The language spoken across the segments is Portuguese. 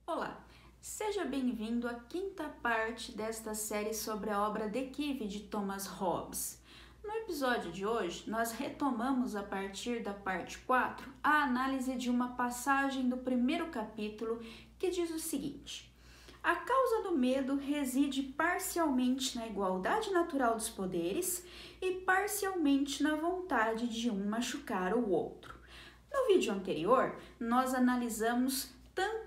Olá, seja bem-vindo à quinta parte desta série sobre a obra De Quive de Thomas Hobbes. No episódio de hoje, nós retomamos a partir da parte 4 a análise de uma passagem do primeiro capítulo que diz o seguinte: a causa do medo reside parcialmente na igualdade natural dos poderes e parcialmente na vontade de um machucar o outro. No vídeo anterior, nós analisamos tanto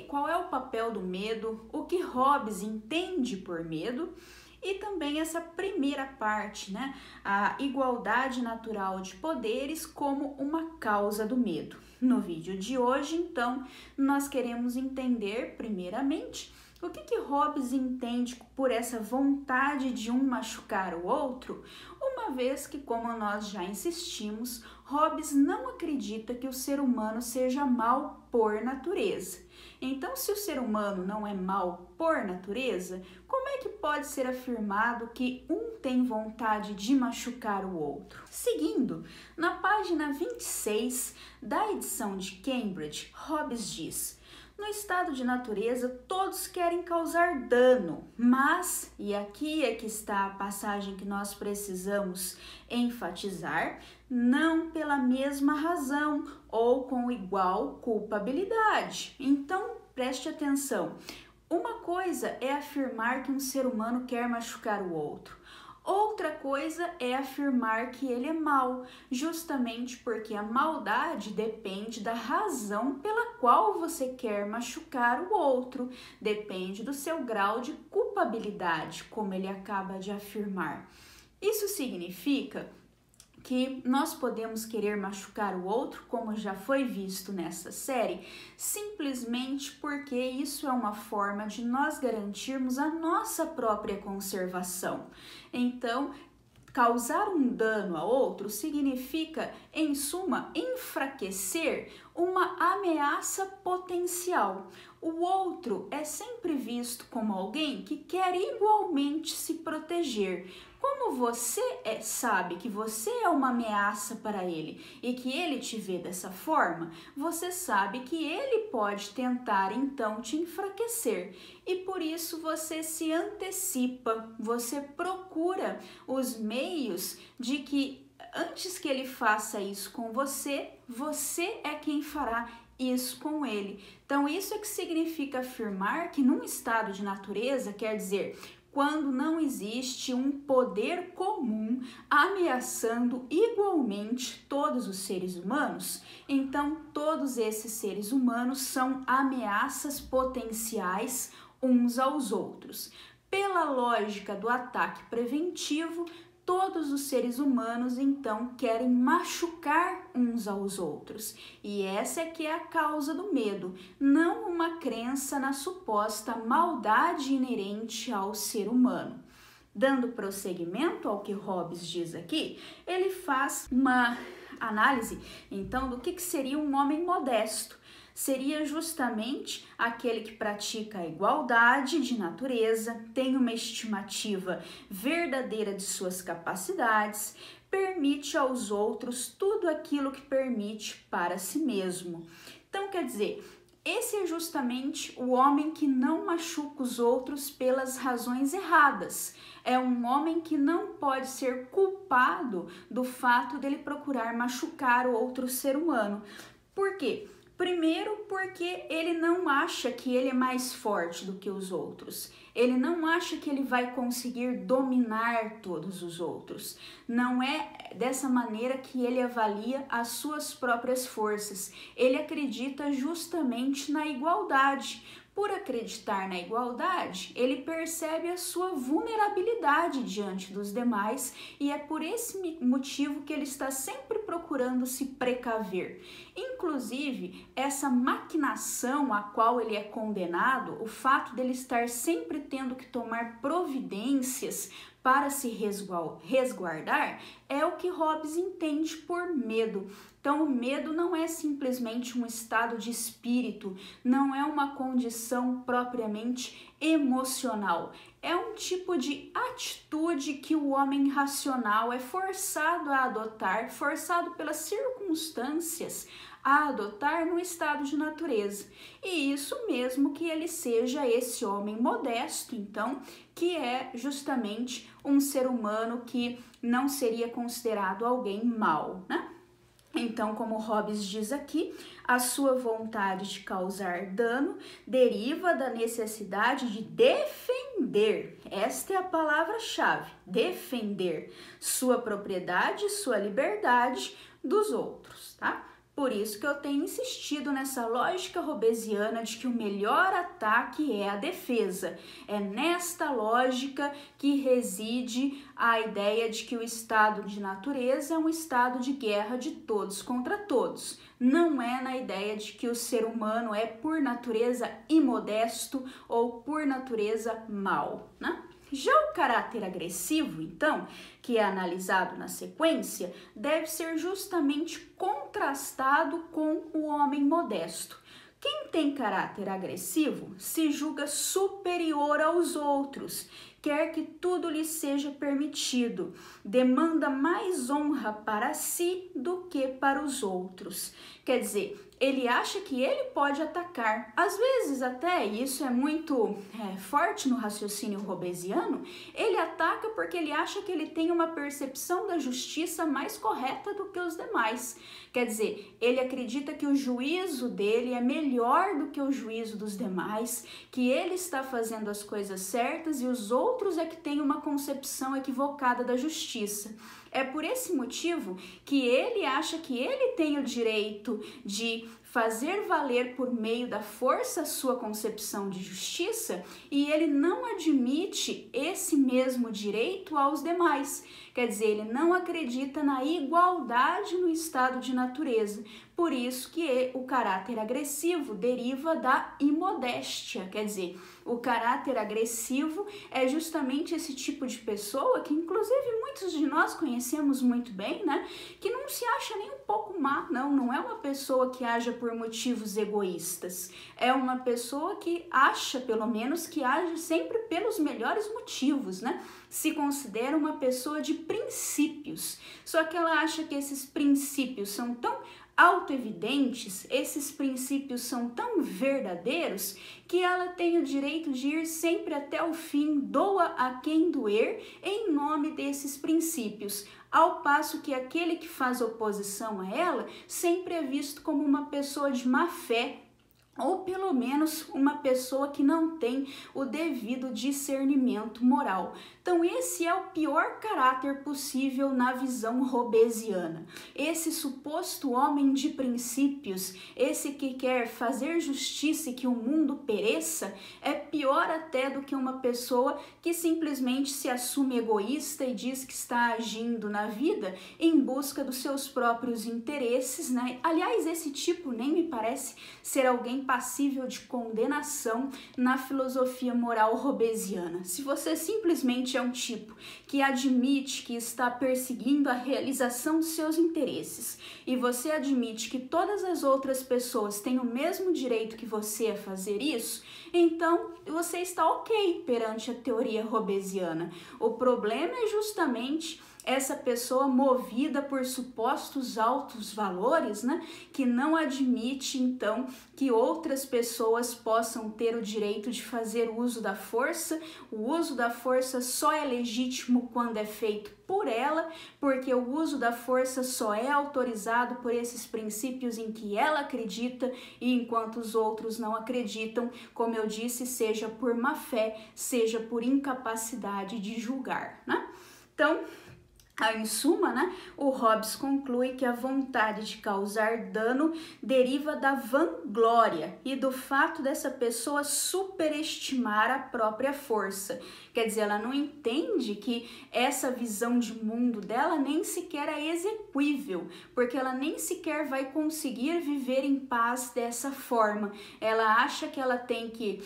qual é o papel do medo, o que Hobbes entende por medo e também essa primeira parte, a igualdade natural de poderes como uma causa do medo. No vídeo de hoje, então, nós queremos entender primeiramente o que Hobbes entende por essa vontade de um machucar o outro, uma vez que, como nós já insistimos, Hobbes não acredita que o ser humano seja mau por natureza. Então, se o ser humano não é mau por natureza, como é que pode ser afirmado que um tem vontade de machucar o outro? Seguindo, na página 26 da edição de Cambridge, Hobbes diz: no estado de natureza, todos querem causar dano, mas, e aqui é que está a passagem que nós precisamos enfatizar, não pela mesma razão ou com igual culpabilidade. Então, preste atenção. Uma coisa é afirmar que um ser humano quer machucar o outro. Outra coisa é afirmar que ele é mau, justamente porque a maldade depende da razão pela qual você quer machucar o outro, depende do seu grau de culpabilidade, como ele acaba de afirmar. Isso significa que nós podemos querer machucar o outro, como já foi visto nessa série, simplesmente porque isso é uma forma de nós garantirmos a nossa própria conservação. Então, causar um dano a outro significa, em suma, enfraquecer uma ameaça potencial. O outro é sempre visto como alguém que quer igualmente se proteger. Como você sabe que você é uma ameaça para ele e que ele te vê dessa forma, você sabe que ele pode tentar então te enfraquecer. E por isso você se antecipa, você procura os meios de que antes que ele faça isso com você, você é quem fará isso com ele. Então isso é que significa afirmar que num estado de natureza, quer dizer, quando não existe um poder comum ameaçando igualmente todos os seres humanos, então todos esses seres humanos são ameaças potenciais uns aos outros. Pela lógica do ataque preventivo, todos os seres humanos então querem machucar uns aos outros. E essa é que é a causa do medo, não uma crença na suposta maldade inerente ao ser humano. Dando prosseguimento ao que Hobbes diz aqui, ele faz uma análise então do que seria um homem modesto. Seria justamente aquele que pratica a igualdade de natureza, tem uma estimativa verdadeira de suas capacidades, permite aos outros tudo aquilo que permite para si mesmo. Então, quer dizer, esse é justamente o homem que não machuca os outros pelas razões erradas. É um homem que não pode ser culpado do fato dele procurar machucar o outro ser humano. Por quê? Primeiro, porque ele não acha que ele é mais forte do que os outros. Ele não acha que ele vai conseguir dominar todos os outros. Não é dessa maneira que ele avalia as suas próprias forças. Ele acredita justamente na igualdade. Por acreditar na igualdade, ele percebe a sua vulnerabilidade diante dos demais e é por esse motivo que ele está sempre procurando se precaver. Inclusive, essa maquinação a qual ele é condenado, o fato dele estar sempre tendo que tomar providências para se resguardar, é o que Hobbes entende por medo. Então, o medo não é simplesmente um estado de espírito, não é uma condição propriamente emocional. É um tipo de atitude que o homem racional é forçado a adotar, forçado pelas circunstâncias, a adotar no estado de natureza. E isso mesmo que ele seja esse homem modesto, então, que é justamente um ser humano que não seria considerado alguém mau, né? Então, como Hobbes diz aqui, a sua vontade de causar dano deriva da necessidade de defender, esta é a palavra-chave, defender sua propriedade, sua liberdade dos outros, tá? Por isso que eu tenho insistido nessa lógica hobbesiana de que o melhor ataque é a defesa. É nesta lógica que reside a ideia de que o estado de natureza é um estado de guerra de todos contra todos. Não é na ideia de que o ser humano é por natureza imodesto ou por natureza mau, né? Já o caráter agressivo, então, que é analisado na sequência, deve ser justamente contrastado com o homem modesto. Quem tem caráter agressivo se julga superior aos outros, quer que tudo lhe seja permitido, demanda mais honra para si do que para os outros. Quer dizer, ele acha que ele pode atacar. Às vezes até, isso é muito forte no raciocínio hobbesiano, ele ataca porque ele acha que ele tem uma percepção da justiça mais correta do que os demais. Quer dizer, ele acredita que o juízo dele é melhor do que o juízo dos demais, que ele está fazendo as coisas certas e os outros é que têm uma concepção equivocada da justiça. É por esse motivo que ele acha que ele tem o direito de fazer valer por meio da força a sua concepção de justiça e ele não admite esse mesmo direito aos demais. Quer dizer, ele não acredita na igualdade no estado de natureza. Por isso que o caráter agressivo deriva da imodéstia, quer dizer, o caráter agressivo é justamente esse tipo de pessoa que, inclusive, muitos de nós conhecemos muito bem, né? Que não se acha nem um pouco má, não é uma pessoa que haja por motivos egoístas, é uma pessoa que acha, pelo menos, que age sempre pelos melhores motivos, né? Se considera uma pessoa de princípios, só que ela acha que esses princípios são tão autoevidentes, esses princípios são tão verdadeiros que ela tem o direito de ir sempre até o fim, doa a quem doer, em nome desses princípios, ao passo que aquele que faz oposição a ela sempre é visto como uma pessoa de má fé, ou pelo menos uma pessoa que não tem o devido discernimento moral. Então esse é o pior caráter possível na visão hobbesiana. Esse suposto homem de princípios, esse que quer fazer justiça e que o mundo pereça, é pior até do que uma pessoa que simplesmente se assume egoísta e diz que está agindo na vida em busca dos seus próprios interesses, né? Aliás, esse tipo nem me parece ser alguém passível de condenação na filosofia moral hobbesiana. Se você simplesmente é um tipo que admite que está perseguindo a realização dos seus interesses e você admite que todas as outras pessoas têm o mesmo direito que você a fazer isso, então você está ok perante a teoria hobbesiana. O problema é justamente essa pessoa movida por supostos altos valores, né, que não admite, então, que outras pessoas possam ter o direito de fazer uso da força. O uso da força só é legítimo quando é feito por ela, porque o uso da força só é autorizado por esses princípios em que ela acredita e enquanto os outros não acreditam, como eu disse, seja por má fé, seja por incapacidade de julgar, né? Então, em suma, né, o Hobbes conclui que a vontade de causar dano deriva da vanglória e do fato dessa pessoa superestimar a própria força. Quer dizer, ela não entende que essa visão de mundo dela nem sequer é exequível, porque ela nem sequer vai conseguir viver em paz dessa forma. Ela acha que ela tem que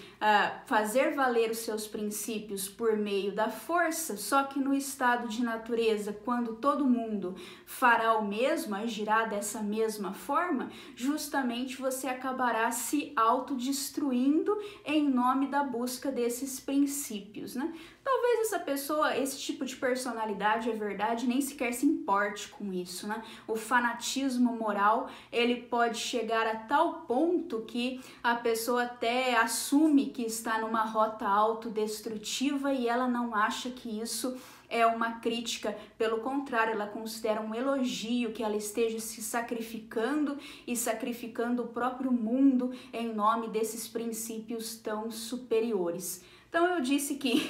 fazer valer os seus princípios por meio da força, só que no estado de natureza, quando todo mundo fará o mesmo, agirá dessa mesma forma, justamente você acabará se autodestruindo em nome da busca desses princípios, né? Talvez essa pessoa, esse tipo de personalidade, é verdade, nem sequer se importe com isso, né? O fanatismo moral, ele pode chegar a tal ponto que a pessoa até assume que está numa rota autodestrutiva e ela não acha que isso é uma crítica, pelo contrário, ela considera um elogio que ela esteja se sacrificando e sacrificando o próprio mundo em nome desses princípios tão superiores. Então eu disse que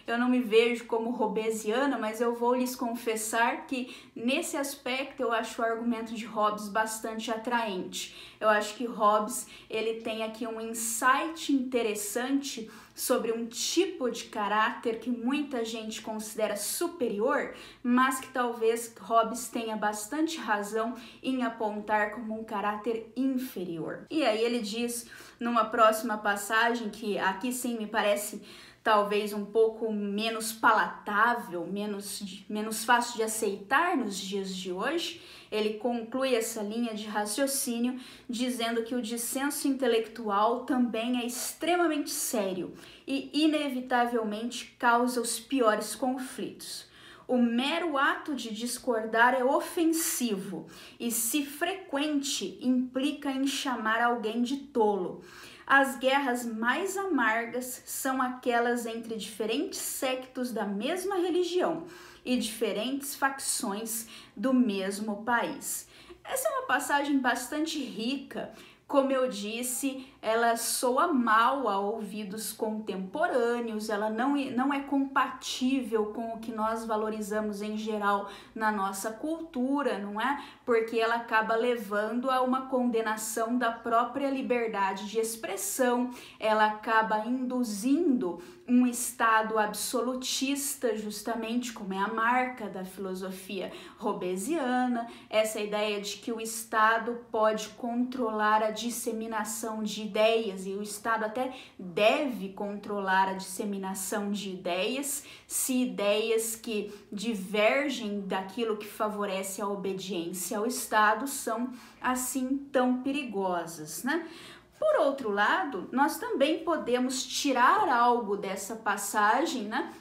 eu não me vejo como hobbesiana, mas eu vou lhes confessar que nesse aspecto eu acho o argumento de Hobbes bastante atraente. Eu acho que Hobbes ele tem aqui um insight interessante sobre um tipo de caráter que muita gente considera superior, mas que talvez Hobbes tenha bastante razão em apontar como um caráter inferior. E aí ele diz numa próxima passagem, que aqui sim me parece talvez um pouco menos palatável, menos fácil de aceitar nos dias de hoje, ele conclui essa linha de raciocínio dizendo que o dissenso intelectual também é extremamente sério e inevitavelmente causa os piores conflitos. O mero ato de discordar é ofensivo e, se frequente, implica em chamar alguém de tolo. As guerras mais amargas são aquelas entre diferentes sectos da mesma religião e diferentes facções do mesmo país. Essa é uma passagem bastante rica. Como eu disse, ela soa mal a ouvidos contemporâneos, ela não é compatível com o que nós valorizamos em geral na nossa cultura, não é? Porque ela acaba levando a uma condenação da própria liberdade de expressão, ela acaba induzindo um estado absolutista, justamente como é a marca da filosofia hobbesiana, essa ideia de que o Estado pode controlar a disseminação de ideias e o Estado até deve controlar a disseminação de ideias, se ideias que divergem daquilo que favorece a obediência ao Estado são assim tão perigosas, né? Por outro lado, nós também podemos tirar algo dessa passagem, né?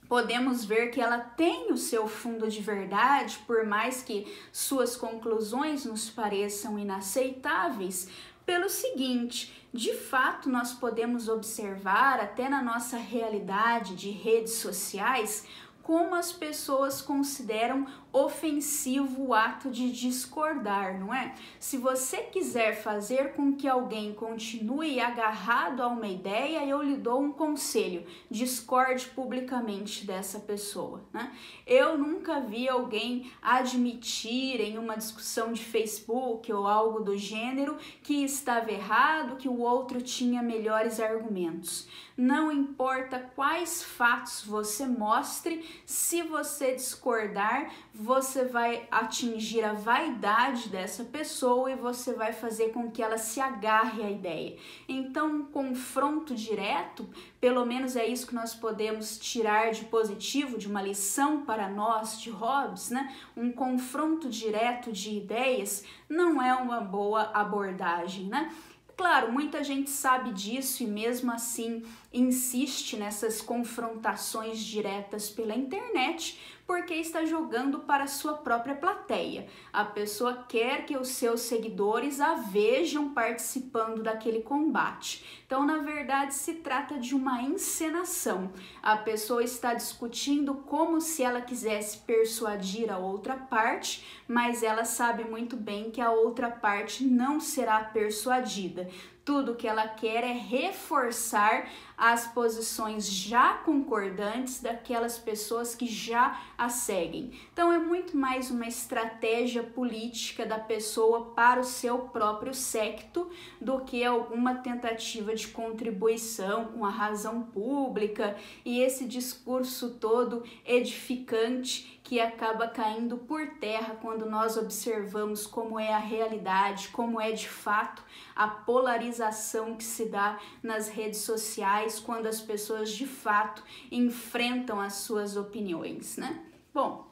Podemos ver que ela tem o seu fundo de verdade, por mais que suas conclusões nos pareçam inaceitáveis, pelo seguinte: de fato nós podemos observar até na nossa realidade de redes sociais como as pessoas consideram ofensivo o ato de discordar, não é? Se você quiser fazer com que alguém continue agarrado a uma ideia, eu lhe dou um conselho: discorde publicamente dessa pessoa, né? Eu nunca vi alguém admitir em uma discussão de Facebook ou algo do gênero que estava errado, que o outro tinha melhores argumentos. Não importa quais fatos você mostre, se você discordar, você vai atingir a vaidade dessa pessoa e você vai fazer com que ela se agarre à ideia. Então, um confronto direto, pelo menos é isso que nós podemos tirar de positivo, de uma lição para nós de Hobbes, né? Um confronto direto de ideias não é uma boa abordagem, né? Claro, muita gente sabe disso e mesmo assim insiste nessas confrontações diretas pela internet porque está jogando para a sua própria plateia. A pessoa quer que os seus seguidores a vejam participando daquele combate. Então, na verdade, se trata de uma encenação. A pessoa está discutindo como se ela quisesse persuadir a outra parte, mas ela sabe muito bem que a outra parte não será persuadida. Tudo que ela quer é reforçar as posições já concordantes daquelas pessoas que já a seguem. Então é muito mais uma estratégia política da pessoa para o seu próprio séquito do que alguma tentativa de contribuição com a razão pública e esse discurso todo edificante que acaba caindo por terra quando nós observamos como é a realidade, como é de fato a polarização que se dá nas redes sociais quando as pessoas de fato enfrentam as suas opiniões, né? Bom,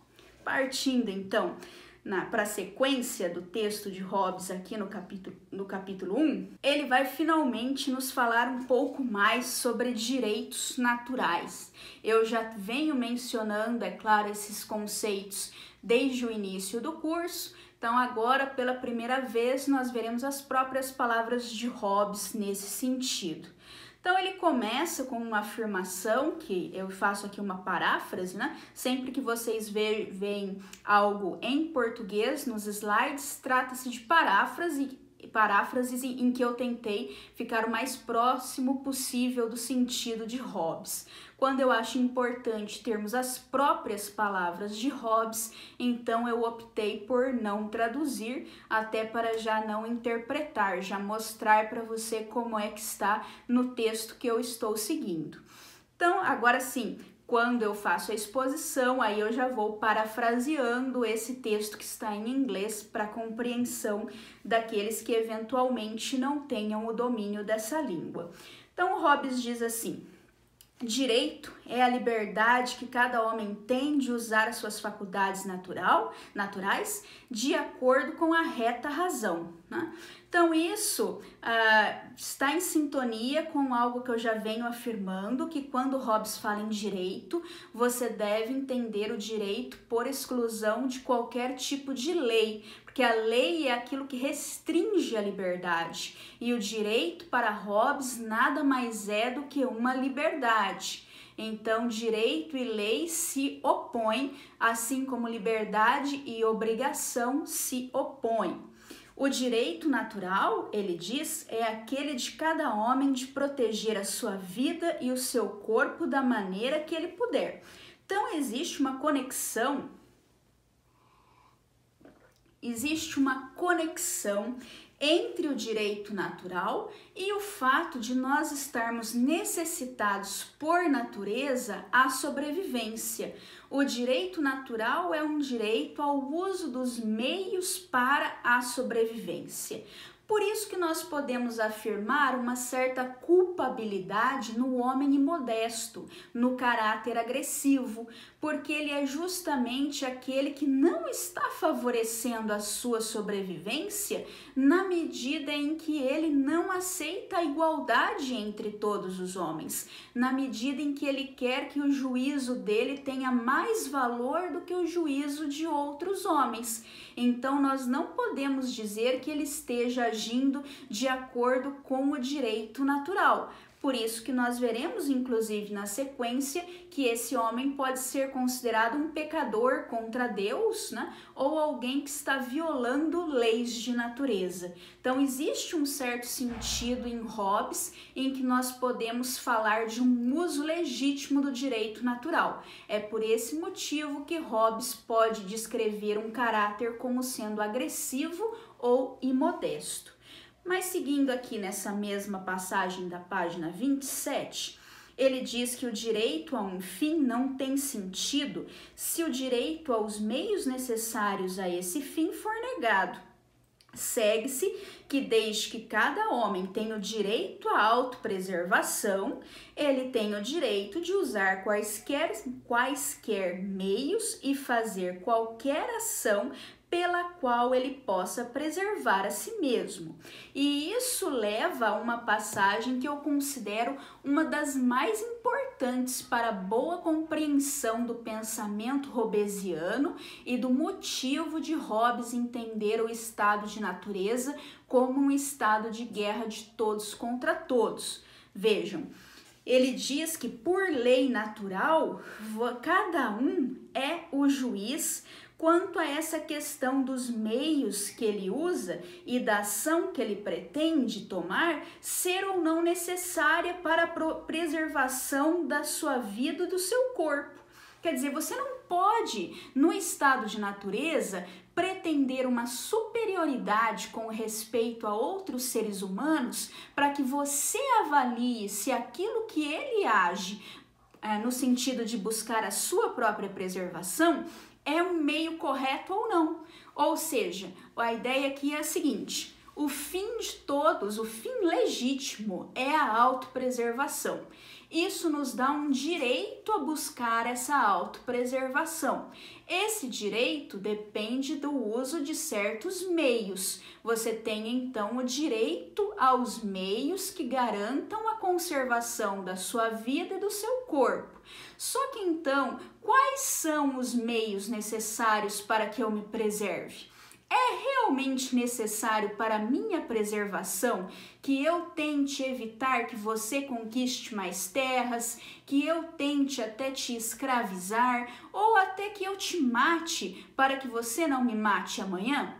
Partindo então para a sequência do texto de Hobbes aqui no capítulo 1, ele vai finalmente nos falar um pouco mais sobre direitos naturais. Eu já venho mencionando, é claro, esses conceitos desde o início do curso, então agora pela primeira vez nós veremos as próprias palavras de Hobbes nesse sentido. Então ele começa com uma afirmação, que eu faço aqui uma paráfrase, né? Sempre que vocês veem algo em português nos slides, trata-se de paráfrases em que eu tentei ficar o mais próximo possível do sentido de Hobbes. Quando eu acho importante termos as próprias palavras de Hobbes, então eu optei por não traduzir, até para já não interpretar, já mostrar para você como é que está no texto que eu estou seguindo. Então, agora sim, quando eu faço a exposição, aí eu já vou parafraseando esse texto que está em inglês para compreensão daqueles que eventualmente não tenham o domínio dessa língua. Então, Hobbes diz assim: direito é a liberdade que cada homem tem de usar as suas faculdades naturais de acordo com a reta razão, né? Então isso está em sintonia com algo que eu já venho afirmando, que quando Hobbes fala em direito, você deve entender o direito por exclusão de qualquer tipo de lei, porque a lei é aquilo que restringe a liberdade, e o direito para Hobbes nada mais é do que uma liberdade. Então, direito e lei se opõem, assim como liberdade e obrigação se opõem. O direito natural, ele diz, é aquele de cada homem de proteger a sua vida e o seu corpo da maneira que ele puder. Então, existe uma conexão entre o direito natural e o fato de nós estarmos necessitados por natureza à sobrevivência. O direito natural é um direito ao uso dos meios para a sobrevivência. Por isso que nós podemos afirmar uma certa culpabilidade no homem imodesto, no caráter agressivo, porque ele é justamente aquele que não está favorecendo a sua sobrevivência na medida em que ele não aceita a igualdade entre todos os homens, na medida em que ele quer que o juízo dele tenha mais valor do que o juízo de outros homens. Então, nós não podemos dizer que ele esteja agindo de acordo com o direito natural. Por isso que nós veremos, inclusive, na sequência, que esse homem pode ser considerado um pecador contra Deus, né? Ou alguém que está violando leis de natureza. Então, existe um certo sentido em Hobbes em que nós podemos falar de um uso legítimo do direito natural. É por esse motivo que Hobbes pode descrever um caráter como sendo agressivo ou imodesto. Mas seguindo aqui nessa mesma passagem da página 27, ele diz que o direito a um fim não tem sentido se o direito aos meios necessários a esse fim for negado. Segue-se que desde que cada homem tem o direito à autopreservação, ele tem o direito de usar quaisquer meios e fazer qualquer ação pela qual ele possa preservar a si mesmo. E isso leva a uma passagem que eu considero uma das mais importantes para a boa compreensão do pensamento hobbesiano e do motivo de Hobbes entender o estado de natureza como um estado de guerra de todos contra todos. Vejam, ele diz que por lei natural, cada um é o juiz quanto a essa questão dos meios que ele usa e da ação que ele pretende tomar ser ou não necessária para a preservação da sua vida e do seu corpo. Quer dizer, você não pode, no estado de natureza, pretender uma superioridade com respeito a outros seres humanos para que você avalie se aquilo que ele age, no sentido de buscar a sua própria preservação, é um meio correto ou não. Ou seja, a ideia aqui é a seguinte: O fim de todos, o fim legítimo é a autopreservação. Isso nos dá um direito a buscar essa autopreservação. Esse direito depende do uso de certos meios. Você tem então o direito aos meios que garantam a conservação da sua vida e do seu corpo. Só que então, quais são os meios necessários para que eu me preserve? É realmente necessário para minha preservação que eu tente evitar que você conquiste mais terras, que eu tente até te escravizar ou até que eu te mate para que você não me mate amanhã?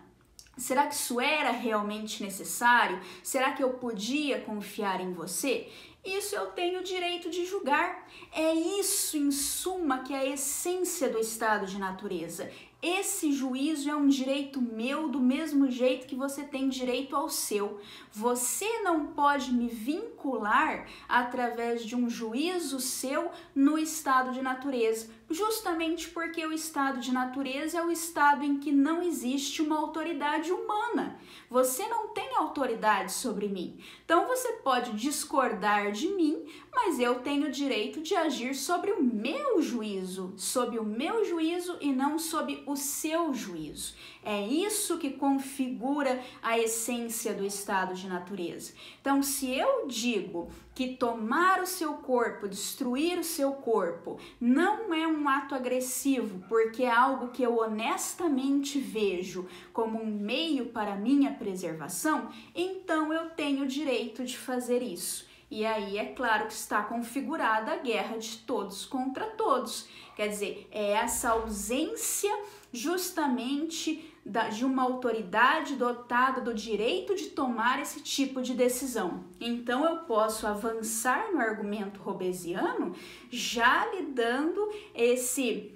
Será que isso era realmente necessário? Será que eu podia confiar em você? Isso eu tenho o direito de julgar. É isso, em suma, que é a essência do estado de natureza. Esse juízo é um direito meu do mesmo jeito que você tem direito ao seu. Você não pode me vincular através de um juízo seu no estado de natureza, justamente porque o estado de natureza é o estado em que não existe uma autoridade humana. Você não tem autoridade sobre mim. Então você pode discordar de mim, mas eu tenho o direito de agir sobre o meu juízo, sob o meu juízo e não sob o seu juízo. É isso que configura a essência do estado de natureza. Então, se eu digo que tomar o seu corpo, destruir o seu corpo, não é um ato agressivo, porque é algo que eu honestamente vejo como um meio para a minha preservação, então eu tenho o direito de fazer isso. E aí é claro que está configurada a guerra de todos contra todos. Quer dizer, é essa ausência justamente de uma autoridade dotada do direito de tomar esse tipo de decisão. Então eu posso avançar no argumento hobbesiano já lhe dando esse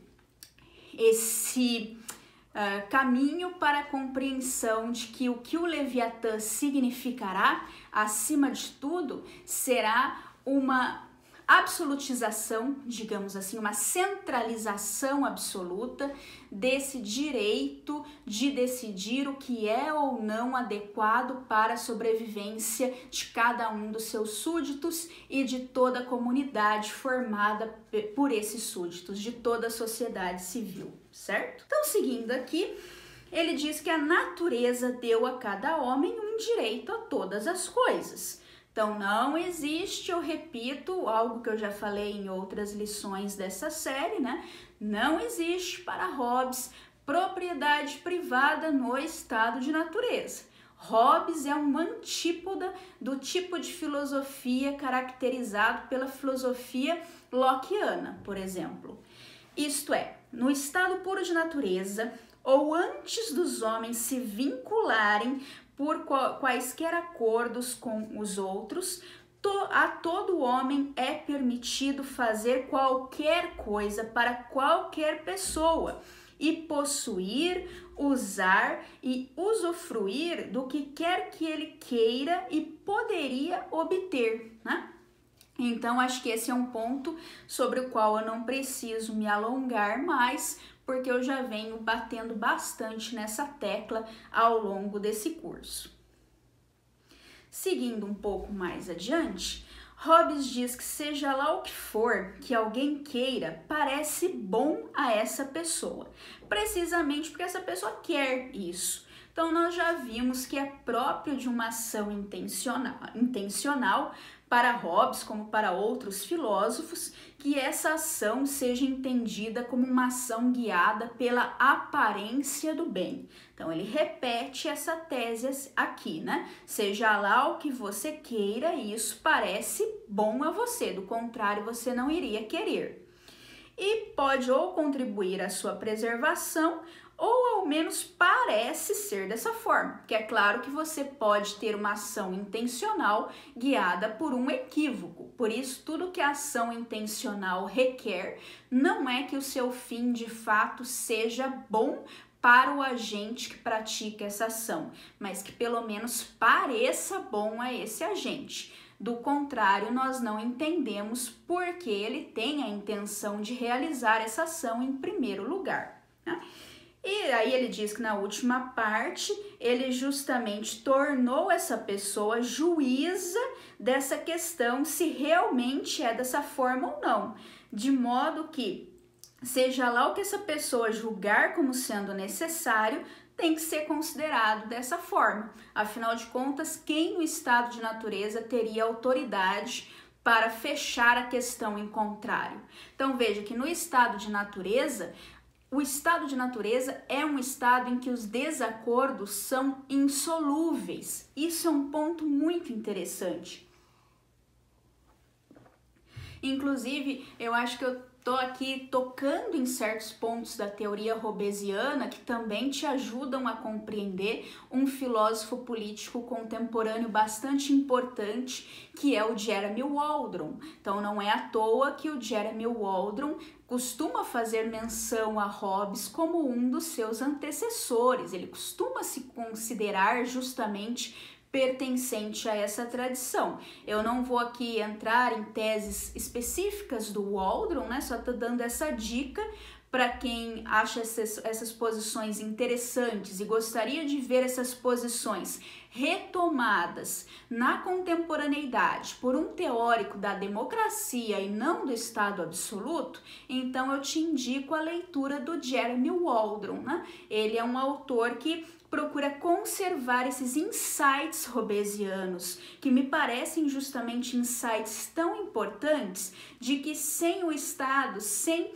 caminho para a compreensão de que o Leviatã significará, acima de tudo, será uma absolutização, digamos assim, uma centralização absoluta desse direito de decidir o que é ou não adequado para a sobrevivência de cada um dos seus súditos e de toda a comunidade formada por esses súditos, de toda a sociedade civil, certo? Então, seguindo aqui, ele diz que a natureza deu a cada homem um direito a todas as coisas. Então, não existe, eu repito, algo que eu já falei em outras lições dessa série, né? Não existe para Hobbes propriedade privada no estado de natureza. Hobbes é uma antípoda do tipo de filosofia caracterizado pela filosofia lockeana, por exemplo. Isto é, no estado puro de natureza, ou antes dos homens se vincularem por quaisquer acordos com os outros, a todo homem é permitido fazer qualquer coisa para qualquer pessoa e possuir, usar e usufruir do que quer que ele queira e poderia obter, né? Então, acho que esse é um ponto sobre o qual eu não preciso me alongar mais, porque eu já venho batendo bastante nessa tecla ao longo desse curso. Seguindo um pouco mais adiante, Hobbes diz que seja lá o que for que alguém queira, parece bom a essa pessoa, precisamente porque essa pessoa quer isso. Então, nós já vimos que é próprio de uma ação intencional para Hobbes, como para outros filósofos, que essa ação seja entendida como uma ação guiada pela aparência do bem. Então, ele repete essa tese aqui, né? Seja lá o que você queira, isso parece bom a você, do contrário, você não iria querer. E pode ou contribuir à sua preservação, ou ao menos parece ser dessa forma, que é claro que você pode ter uma ação intencional guiada por um equívoco. Por isso, tudo que a ação intencional requer não é que o seu fim de fato seja bom para o agente que pratica essa ação, mas que pelo menos pareça bom a esse agente. Do contrário, nós não entendemos por que ele tem a intenção de realizar essa ação em primeiro lugar, né? E aí ele diz que na última parte ele justamente tornou essa pessoa juíza dessa questão, se realmente é dessa forma ou não, de modo que seja lá o que essa pessoa julgar como sendo necessário, tem que ser considerado dessa forma. Afinal de contas, quem no estado de natureza teria autoridade para fechar a questão em contrário? Então veja que no estado de natureza, o estado de natureza é um estado em que os desacordos são insolúveis. Isso é um ponto muito interessante. Inclusive, eu acho que eu tô aqui tocando em certos pontos da teoria hobbesiana que também te ajudam a compreender um filósofo político contemporâneo bastante importante, que é o Jeremy Waldron. Então não é à toa que o Jeremy Waldron costuma fazer menção a Hobbes como um dos seus antecessores. Ele costuma se considerar justamente pertencente a essa tradição. Eu não vou aqui entrar em teses específicas do Waldron, né? Só tô dando essa dica para quem acha essas posições interessantes e gostaria de ver essas posições retomadas na contemporaneidade por um teórico da democracia e não do Estado absoluto, então eu te indico a leitura do Jeremy Waldron, né? Ele é um autor que procura conservar esses insights hobbesianos, que me parecem justamente insights tão importantes de que sem o Estado, sem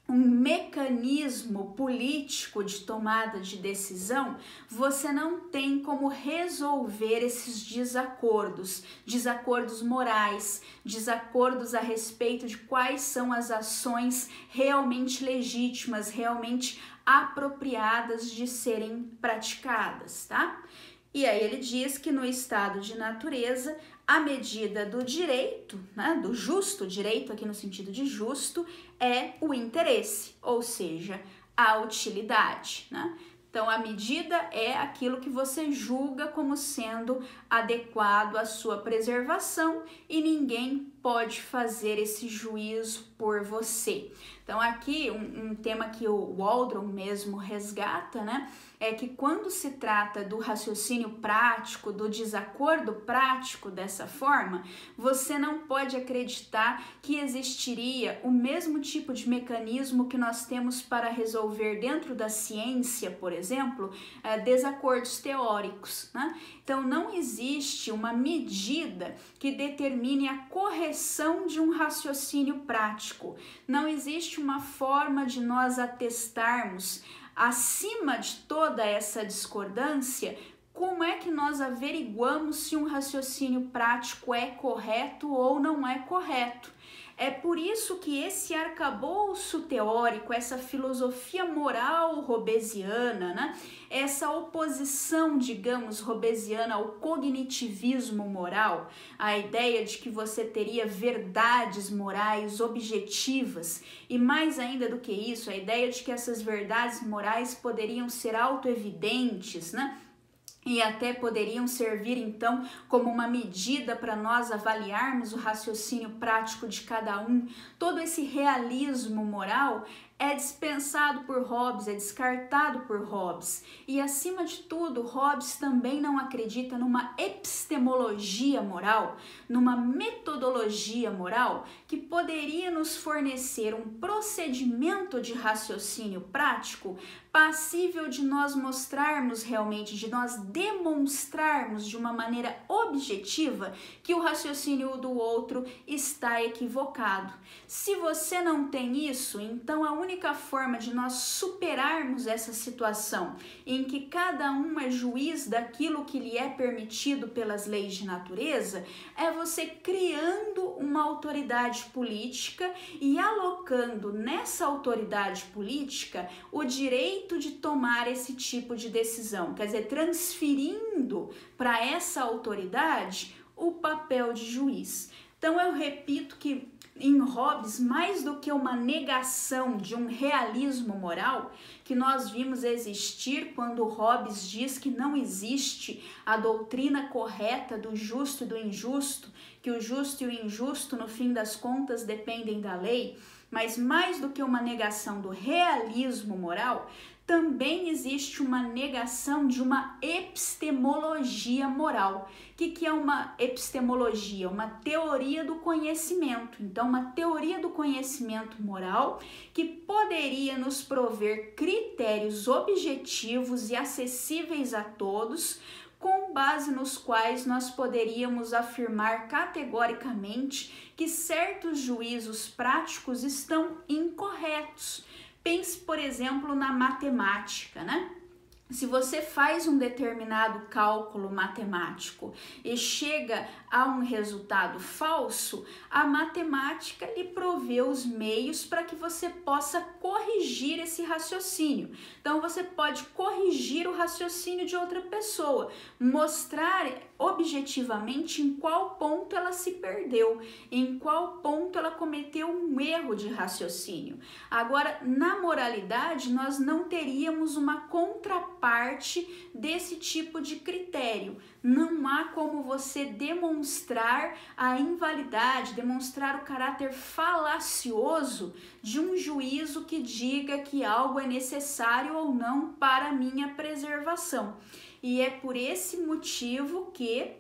um mecanismo político de tomada de decisão, você não tem como resolver esses desacordos morais, desacordos a respeito de quais são as ações realmente legítimas, realmente apropriadas de serem praticadas, tá? E aí ele diz que no estado de natureza, a medida do direito, né, do justo, direito aqui no sentido de justo, é o interesse, ou seja, a utilidade, né? Então, a medida é aquilo que você julga como sendo adequado à sua preservação e ninguém pode fazer esse juízo por você. Então, aqui um tema que o Waldron mesmo resgata, né? É que quando se trata do raciocínio prático, do desacordo prático dessa forma, você não pode acreditar que existiria o mesmo tipo de mecanismo que nós temos para resolver dentro da ciência, por exemplo, desacordos teóricos, né? Então, não existe uma medida que determine a correção de um raciocínio prático. Não existe uma forma de nós atestarmos, acima de toda essa discordância, como é que nós averiguamos se um raciocínio prático é correto ou não é correto? É por isso que esse arcabouço teórico, essa filosofia moral hobbesiana, né? Essa oposição, digamos, hobbesiana ao cognitivismo moral, a ideia de que você teria verdades morais objetivas e, mais ainda do que isso, a ideia de que essas verdades morais poderiam ser autoevidentes, né? E até poderiam servir então como uma medida para nós avaliarmos o raciocínio prático de cada um. Todo esse realismo moral é dispensado por Hobbes, é descartado por Hobbes. E acima de tudo, Hobbes também não acredita numa epistemologia moral, numa metodologia moral que poderia nos fornecer um procedimento de raciocínio prático passível de nós mostrarmos realmente, de nós demonstrarmos de uma maneira objetiva que o raciocínio do outro está equivocado. Se você não tem isso, então a única forma de nós superarmos essa situação em que cada um é juiz daquilo que lhe é permitido pelas leis de natureza é você criando uma autoridade política e alocando nessa autoridade política o direito de tomar esse tipo de decisão, quer dizer, transferindo para essa autoridade o papel de juiz. Então eu repito que em Hobbes, mais do que uma negação de um realismo moral, que nós vimos existir quando Hobbes diz que não existe a doutrina correta do justo e do injusto, que o justo e o injusto, no fim das contas, dependem da lei, mas mais do que uma negação do realismo moral, também existe uma negação de uma epistemologia moral. O que é uma epistemologia? Uma teoria do conhecimento. Então, uma teoria do conhecimento moral que poderia nos prover critérios objetivos e acessíveis a todos, com base nos quais nós poderíamos afirmar categoricamente que certos juízos práticos estão incorretos. Pense, por exemplo, na matemática, né? Se você faz um determinado cálculo matemático e chega a um resultado falso, a matemática lhe provê os meios para que você possa corrigir esse raciocínio. Então, você pode corrigir o raciocínio de outra pessoa, mostrar objetivamente em qual ponto ela se perdeu, em qual ponto ela cometeu um erro de raciocínio. Agora, na moralidade, nós não teríamos uma contraparte desse tipo de critério. Não há como você demonstrar a invalidade, demonstrar o caráter falacioso de um juízo que diga que algo é necessário ou não para a minha preservação. E é por esse motivo que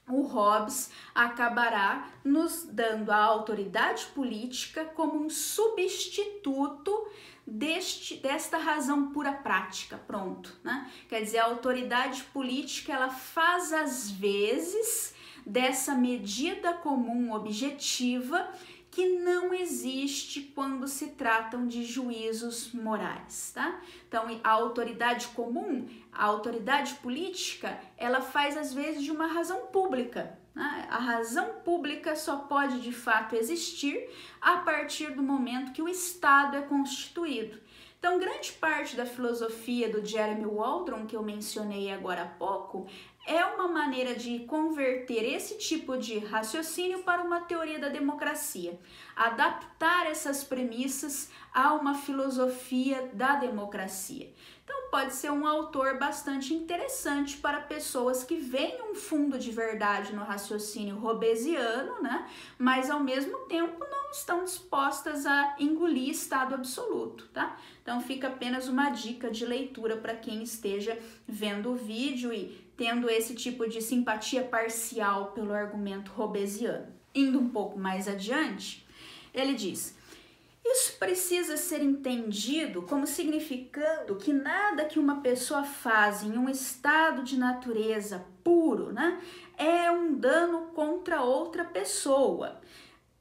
o Hobbes acabará nos dando a autoridade política como um substituto desta razão pura prática, pronto, né? Quer dizer, a autoridade política, ela faz às vezes dessa medida comum objetiva que não existe quando se tratam de juízos morais, tá? Então, a autoridade comum, a autoridade política, ela faz às vezes de uma razão pública, né? A razão pública só pode de fato existir a partir do momento que o Estado é constituído. Então, grande parte da filosofia do Jeremy Waldron, que eu mencionei agora há pouco, é uma maneira de converter esse tipo de raciocínio para uma teoria da democracia, adaptar essas premissas a uma filosofia da democracia. Então, pode ser um autor bastante interessante para pessoas que veem um fundo de verdade no raciocínio hobbesiano, né? Mas ao mesmo tempo não estão dispostas a engolir estado absoluto, tá? Então, fica apenas uma dica de leitura para quem esteja vendo o vídeo e tendo esse tipo de simpatia parcial pelo argumento hobbesiano. Indo um pouco mais adiante, ele diz: isso precisa ser entendido como significando que nada que uma pessoa faz em um estado de natureza puro, né, é um dano contra outra pessoa.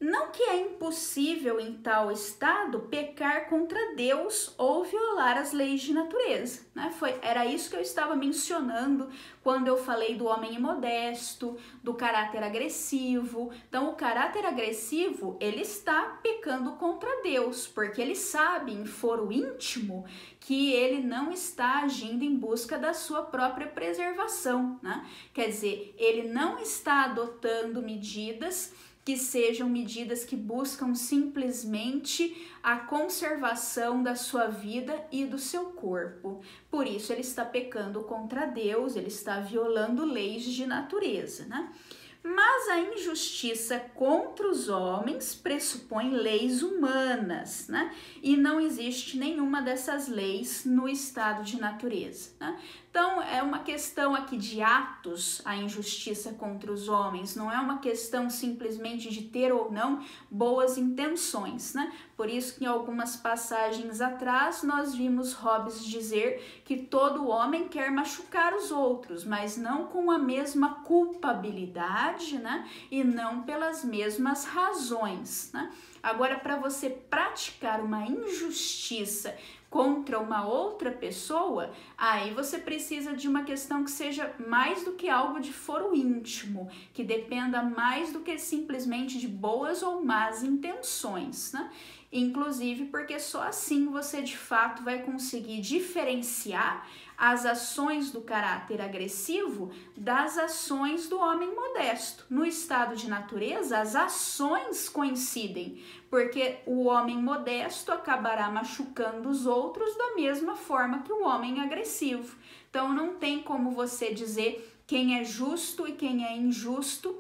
Não que é impossível em tal estado pecar contra Deus ou violar as leis de natureza, né? Era isso que eu estava mencionando quando eu falei do homem imodesto, do caráter agressivo. Então, o caráter agressivo, ele está pecando contra Deus, porque ele sabe em foro íntimo que ele não está agindo em busca da sua própria preservação, né? Quer dizer, ele não está adotando medidas que sejam medidas que buscam simplesmente a conservação da sua vida e do seu corpo. Por isso ele está pecando contra Deus, ele está violando leis de natureza, né? Mas a injustiça contra os homens pressupõe leis humanas, né? E não existe nenhuma dessas leis no estado de natureza, né? Então, é uma questão aqui de atos, a injustiça contra os homens, não é uma questão simplesmente de ter ou não boas intenções, né? Por isso que em algumas passagens atrás nós vimos Hobbes dizer que todo homem quer machucar os outros, mas não com a mesma culpabilidade, né? E não pelas mesmas razões, né? Agora, para você praticar uma injustiça contra uma outra pessoa, aí você precisa de uma questão que seja mais do que algo de foro íntimo, que dependa mais do que simplesmente de boas ou más intenções, né? Inclusive porque só assim você de fato vai conseguir diferenciar as ações do caráter agressivo das ações do homem modesto. No estado de natureza, as ações coincidem, porque o homem modesto acabará machucando os outros da mesma forma que o homem agressivo. Então não tem como você dizer quem é justo e quem é injusto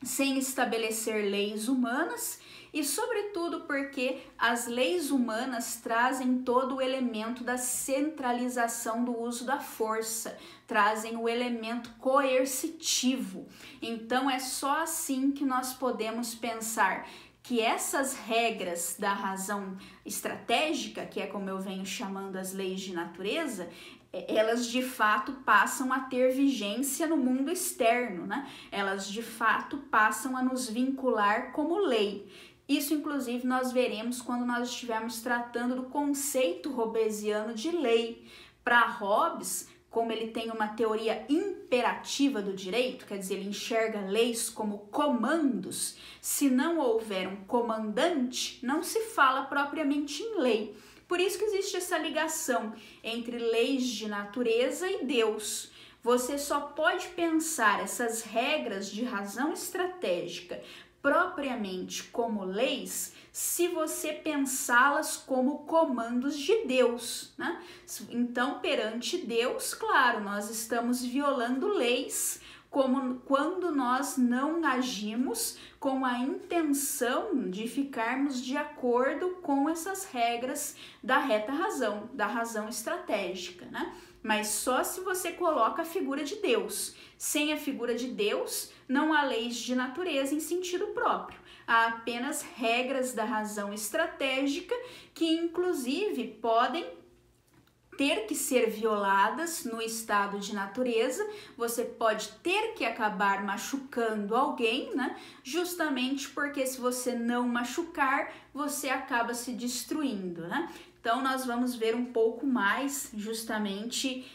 sem estabelecer leis humanas e, sobretudo, porque as leis humanas trazem todo o elemento da centralização do uso da força, trazem o elemento coercitivo. Então, é só assim que nós podemos pensar que essas regras da razão estratégica, que é como eu venho chamando as leis de natureza, elas de fato passam a ter vigência no mundo externo, né? Elas de fato passam a nos vincular como lei. Isso, inclusive, nós veremos quando nós estivermos tratando do conceito hobbesiano de lei. Para Hobbes, como ele tem uma teoria imperativa do direito, quer dizer, ele enxerga leis como comandos, se não houver um comandante, não se fala propriamente em lei. Por isso que existe essa ligação entre leis de natureza e Deus. Você só pode pensar essas regras de razão estratégica propriamente como leis se você pensá-las como comandos de Deus, né? Então, perante Deus, claro, nós estamos violando leis como quando nós não agimos com a intenção de ficarmos de acordo com essas regras da reta razão, da razão estratégica, né? Mas só se você coloca a figura de Deus. Sem a figura de Deus, não há leis de natureza em sentido próprio. Há apenas regras da razão estratégica que, inclusive, podem ter que ser violadas no estado de natureza. Você pode ter que acabar machucando alguém, né? Justamente porque se você não machucar, você acaba se destruindo, né? Então, nós vamos ver um pouco mais justamente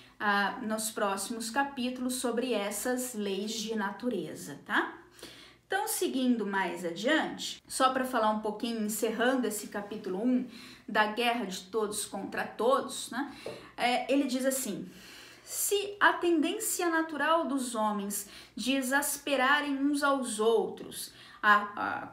nos próximos capítulos sobre essas leis de natureza, tá? Então, seguindo mais adiante, só para falar um pouquinho, encerrando esse capítulo 1 da guerra de todos contra todos, né? Ele diz assim: se a tendência natural dos homens de exasperarem uns aos outros,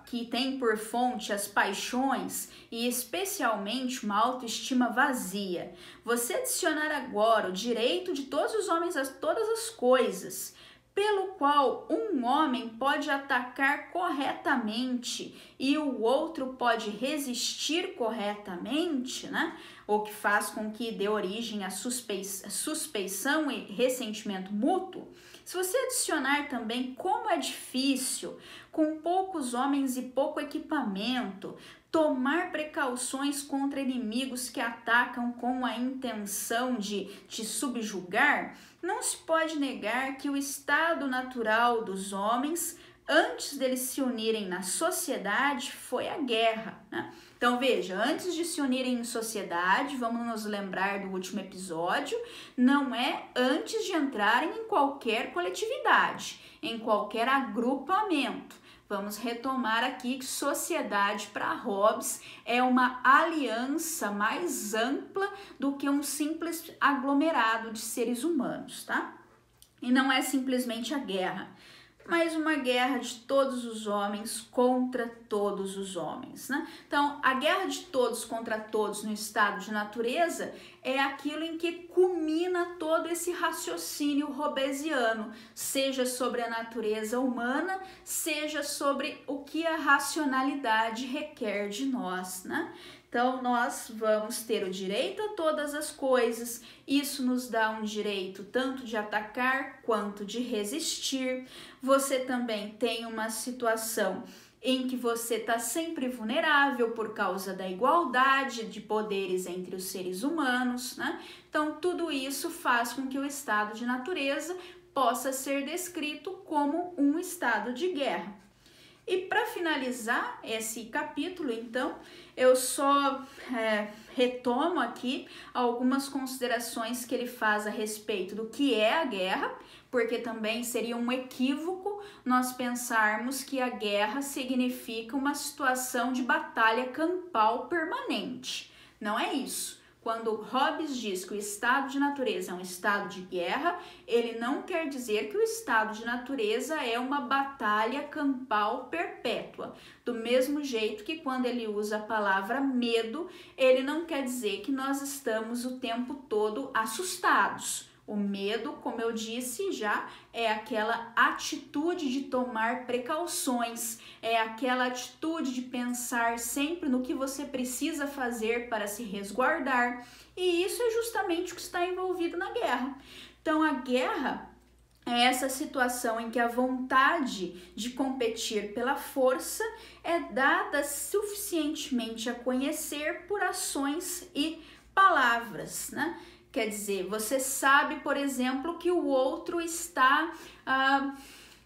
que tem por fonte as paixões e especialmente uma autoestima vazia, você adicionar agora o direito de todos os homens a todas as coisas, pelo qual um homem pode atacar corretamente e o outro pode resistir corretamente, né? O que faz com que dê origem à suspeição e ressentimento mútuo. Se você adicionar também como é difícil, com poucos homens e pouco equipamento, tomar precauções contra inimigos que atacam com a intenção de te subjugar, não se pode negar que o estado natural dos homens, antes deles se unirem na sociedade, foi a guerra, né? Então veja, antes de se unirem em sociedade, vamos nos lembrar do último episódio, não é antes de entrarem em qualquer coletividade, em qualquer agrupamento. Vamos retomar aqui que sociedade para Hobbes é uma aliança mais ampla do que um simples aglomerado de seres humanos, tá? E não é simplesmente a guerra, mas uma guerra de todos os homens contra todos os homens, né? Então, a guerra de todos contra todos no estado de natureza é aquilo em que culmina todo esse raciocínio hobbesiano, seja sobre a natureza humana, seja sobre o que a racionalidade requer de nós, né? Então, nós vamos ter o direito a todas as coisas, isso nos dá um direito tanto de atacar quanto de resistir. Você também tem uma situação em que você está sempre vulnerável por causa da igualdade de poderes entre os seres humanos, né? Então, tudo isso faz com que o estado de natureza possa ser descrito como um estado de guerra. E para finalizar esse capítulo, então, eu só retomo aqui algumas considerações que ele faz a respeito do que é a guerra, porque também seria um equívoco nós pensarmos que a guerra significa uma situação de batalha campal permanente. Não é isso. Quando Hobbes diz que o estado de natureza é um estado de guerra, ele não quer dizer que o estado de natureza é uma batalha campal perpétua. Do mesmo jeito que quando ele usa a palavra medo, ele não quer dizer que nós estamos o tempo todo assustados. O medo, como eu disse já, é aquela atitude de tomar precauções, é aquela atitude de pensar sempre no que você precisa fazer para se resguardar, e isso é justamente o que está envolvido na guerra. Então, a guerra é essa situação em que a vontade de competir pela força é dada suficientemente a conhecer por ações e palavras, né? Quer dizer, você sabe, por exemplo, que o outro está,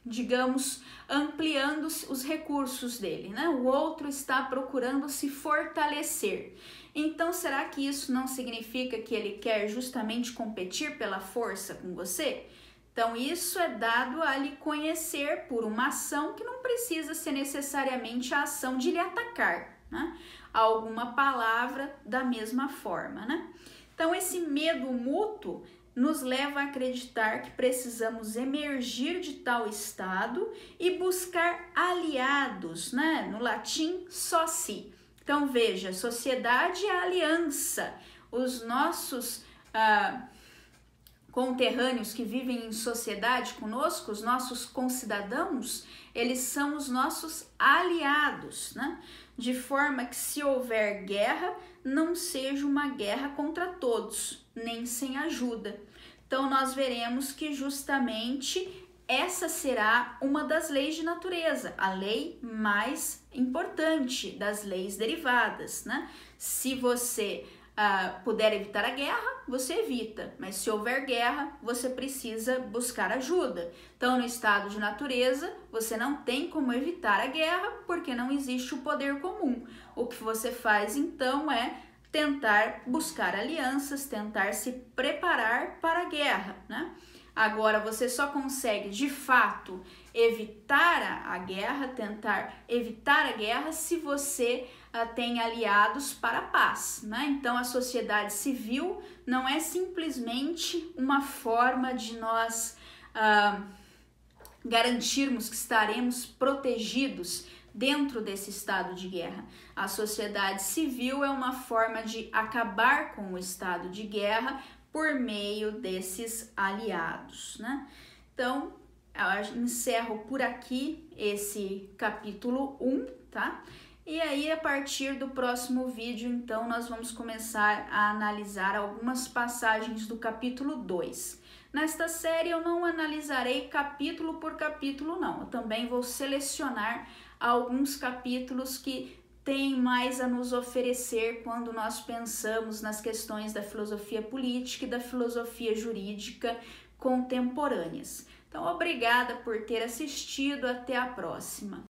digamos, ampliando os recursos dele, né? O outro está procurando se fortalecer. Então, será que isso não significa que ele quer justamente competir pela força com você? Então, isso é dado a lhe conhecer por uma ação que não precisa ser necessariamente a ação de lhe atacar, né? Alguma palavra da mesma forma, né? Então, esse medo mútuo nos leva a acreditar que precisamos emergir de tal estado e buscar aliados, né? No latim, soci. Então, veja, sociedade é aliança. Os nossos conterrâneos que vivem em sociedade conosco, os nossos concidadãos, eles são os nossos aliados, né? De forma que se houver guerra, não seja uma guerra contra todos, nem sem ajuda. Então, nós veremos que justamente essa será uma das leis de natureza, a lei mais importante das leis derivadas, né? Se você puder evitar a guerra, você evita, mas se houver guerra, você precisa buscar ajuda. Então, no estado de natureza, você não tem como evitar a guerra, porque não existe o poder comum. O que você faz, então, é tentar buscar alianças, tentar se preparar para a guerra, né? Agora, você só consegue, de fato, evitar a guerra, tentar evitar a guerra, se você tem aliados para a paz, né? Então, a sociedade civil não é simplesmente uma forma de nós garantirmos que estaremos protegidos dentro desse estado de guerra. A sociedade civil é uma forma de acabar com o estado de guerra por meio desses aliados, né? Então, eu encerro por aqui esse capítulo 1, tá? E aí, a partir do próximo vídeo, então, nós vamos começar a analisar algumas passagens do capítulo 2. Nesta série, eu não analisarei capítulo por capítulo, não. Eu também vou selecionar alguns capítulos que têm mais a nos oferecer quando nós pensamos nas questões da filosofia política e da filosofia jurídica contemporâneas. Então, obrigada por ter assistido. Até a próxima.